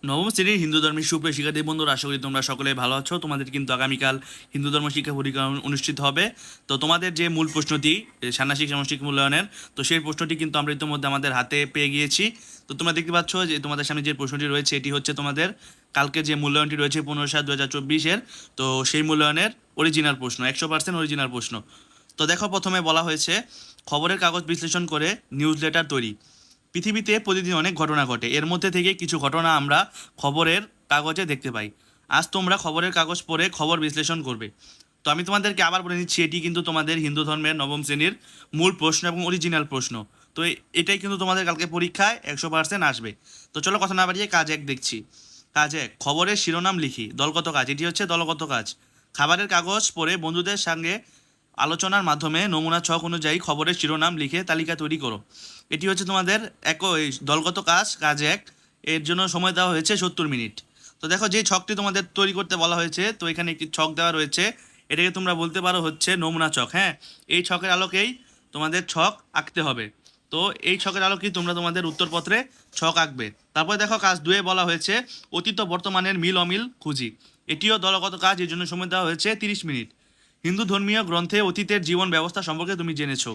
নবম শ্রেণীর হিন্দু ধর্মের সুপ্রিয় শিক্ষার্থী বন্ধুরা, আশা করি তোমরা সকলে ভালো আছো। তোমাদের কিন্তু আগামীকাল হিন্দু ধর্ম শিক্ষা পরীক্ষা অনুষ্ঠিত হবে। তো তোমাদের যে মূল প্রশ্নটি ষান্মাসিক সামষ্টিক মূল্যায়নের, তো সেই প্রশ্নটি কিন্তু আমরা ইতিমধ্যে আমাদের হাতে পেয়ে গিয়েছি। তো তোমরা দেখতে পাচ্ছ যে তোমাদের সামনে যে প্রশ্নটি রয়েছে এটি হচ্ছে তোমাদের কালকে যে মূল্যায়নটি রয়েছে 15/7/2024-এর, তো সেই মূল্যায়নের অরিজিনাল প্রশ্ন, 100% অরিজিনাল প্রশ্ন। তো দেখো, প্রথমে বলা হয়েছে খবরের কাগজ বিশ্লেষণ করে নিউজ লেটার তৈরি। পৃথিবীতে প্রতিদিন অনেক ঘটনা ঘটে, এর মধ্যে থেকে কিছু ঘটনা আমরা খবরের কাগজে দেখতে পাই। আজ তোমরা খবরের কাগজ পড়ে খবর বিশ্লেষণ করবে। তো আমি তোমাদেরকে আবার বলে নিচ্ছি, এটি কিন্তু তোমাদের হিন্দু ধর্মের নবম শ্রেণীর মূল প্রশ্ন এবং অরিজিনাল প্রশ্ন। তো এটাই কিন্তু তোমাদের কালকে পরীক্ষায় 100% আসবে। তো চলো কথা না বাড়িয়ে কাজ এক দেখছি। কাজ এক, খবরের শিরোনাম লিখি। দলগত কাজ, এটি হচ্ছে দলগত কাজ। খাবারের কাগজ পড়ে বন্ধুদের সঙ্গে আলোচনার মাধ্যমে নমুনা ছক অনুযায়ী খবরের শিরোনাম লিখে তালিকা তৈরি করো। এটি হচ্ছে তোমাদের একই দলগত কাজ, কাজ এক। এর জন্য সময় দেওয়া হয়েছে 70 মিনিট। তো দেখো, যে ছকটি তোমাদের তৈরি করতে বলা হয়েছে, তো এখানে একটি ছক দেওয়া রয়েছে, এটাকে তোমরা বলতে পারো হচ্ছে নমুনা ছক। হ্যাঁ, এই ছকের আলোকেই তোমাদের ছক আঁকতে হবে। তো এই ছকের আলোকেই তোমরা তোমাদের উত্তরপত্রে ছক আঁকবে। তারপরে দেখো, কাজ 2-এ বলা হয়েছে অতীত ও বর্তমানের মিল অমিল খুঁজি। এটিও দলগত কাজ, এর জন্য সময় দেওয়া হয়েছে 30 মিনিট। হিন্দু ধর্মীয় গ্রন্থে অতীতের জীবন ব্যবস্থা সম্পর্কে তুমি জেনেছো।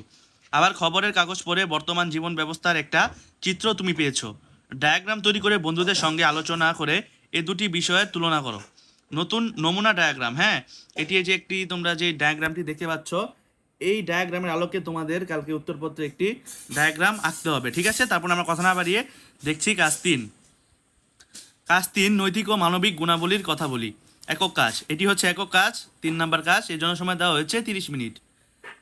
আবার খবরের কাগজ পড়ে বর্তমান জীবন ব্যবস্থার একটা চিত্র তুমি পেয়েছো। ডায়াগ্রাম তৈরি করে বন্ধুদের সঙ্গে আলোচনা করে এ দুটি বিষয়ের তুলনা করো। নতুন নমুনা ডায়াগ্রাম, হ্যাঁ, এটি এই যে একটি তোমরা যে ডায়াগ্রামটি দেখতে পাচ্ছ, এই ডায়াগ্রামের আলোকে তোমাদের কালকে উত্তরপত্রে একটি ডায়াগ্রাম আঁকতে হবে। ঠিক আছে, তারপর আমরা কথা না বাড়িয়ে দেখছি কাজ 3। কাজ 3, নৈতিক ও মানবিক গুণাবলীর কথা বলি। একক কাজ, এটি হচ্ছে একক কাজ, 3 নাম্বার কাজ। এর জন্য সময় দেওয়া হয়েছে 30 মিনিট।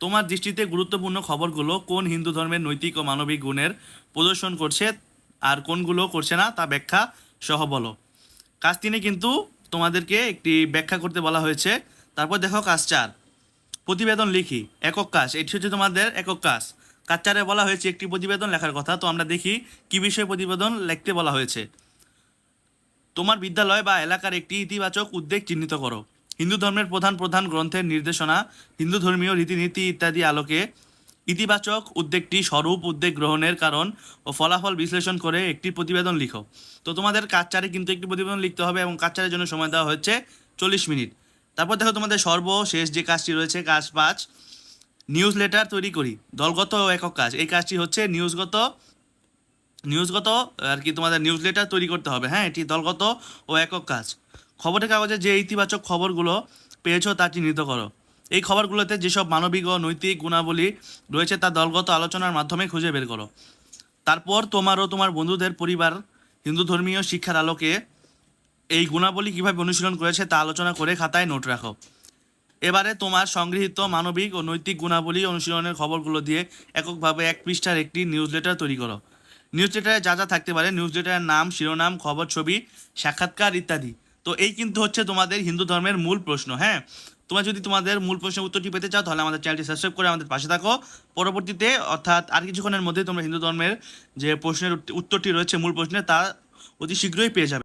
তোমার দৃষ্টিতে গুরুত্বপূর্ণ খবরগুলো কোন হিন্দু ধর্মের নৈতিক ও মানবিক গুণের প্রদর্শন করছে আর কোনগুলো করছে না তা ব্যাখ্যা সহ বলো। কাজ 3-এ কিন্তু তোমাদেরকে একটি ব্যাখ্যা করতে বলা হয়েছে। তারপর দেখো কাজ 4, প্রতিবেদন লিখি। একক কাজ, এটি হচ্ছে তোমাদের একক কাজ। কাজ 4-এ বলা হয়েছে একটি প্রতিবেদন লেখার কথা। তো আমরা দেখি কি বিষয়ে প্রতিবেদন লিখতে বলা হয়েছে। তোমার বিদ্যালয় বা এলাকার একটি ইতিবাচক উদ্যোগ চিহ্নিত করো। হিন্দু ধর্মের প্রধান প্রধান গ্রন্থের নির্দেশনা, হিন্দু ধর্মীয় রীতিনীতি ইত্যাদি আলোকে ইতিবাচক উদ্যোগটি স্বরূপ উদ্যোগ গ্রহণের কারণ ও ফলাফল বিশ্লেষণ করে একটি প্রতিবেদন লিখো। তো তোমাদের কাজ 4-এ কিন্তু একটি প্রতিবেদন লিখতে হবে এবং কাজ 4-এর জন্য সময় দেওয়া হচ্ছে 40 মিনিট। তারপর দেখো, তোমাদের সর্বশেষ যে কাজটি রয়েছে, কাজ 5, নিউজ লেটার তৈরি করি। দলগত ও একক কাজ, এই কাজটি হচ্ছে নিউজগত আর কি, তোমাদের নিউজ লেটার তৈরি করতে হবে। হ্যাঁ, এটি দলগত ও একক কাজ। খবরের কাগজে যে ইতিবাচক খবরগুলো পেয়েছো তা চিহ্নিত করো। এই খবরগুলোতে যেসব মানবিক ও নৈতিক গুণাবলী রয়েছে তা দলগত আলোচনার মাধ্যমে খুঁজে বের করো। তারপর তোমার ও তোমার বন্ধুদের পরিবার হিন্দু ধর্মীয় শিক্ষার আলোকে এই গুণাবলী কীভাবে অনুশীলন করেছে তা আলোচনা করে খাতায় নোট রাখো। এবারে তোমার সংগৃহীত মানবিক ও নৈতিক গুণাবলী অনুশীলনের খবরগুলো দিয়ে এককভাবে 1 পৃষ্ঠার একটি নিউজ লেটার তৈরি করো। নিউজ লেটারে যা যা থাকতে পারে, নিউজ লেটারের নাম, শিরোনাম, খবর, ছবি, সাক্ষাৎকার ইত্যাদি। তো এই কিন্তু হচ্ছে তোমাদের হিন্দু ধর্মের মূল প্রশ্ন। হ্যাঁ, তোমরা যদি তোমাদের মূল প্রশ্নের উত্তরটি পেতে চাও তাহলে আমাদের চ্যানেলটি সাবস্ক্রাইব করে আমাদের পাশে থাকো। পরবর্তীতে অর্থাৎ আর কিছুক্ষণের মধ্যে তোমরা হিন্দু ধর্মের যে প্রশ্নের উত্তরটি রয়েছে মূল প্রশ্নে, তা অতি শীঘ্রই পেয়ে যাবে।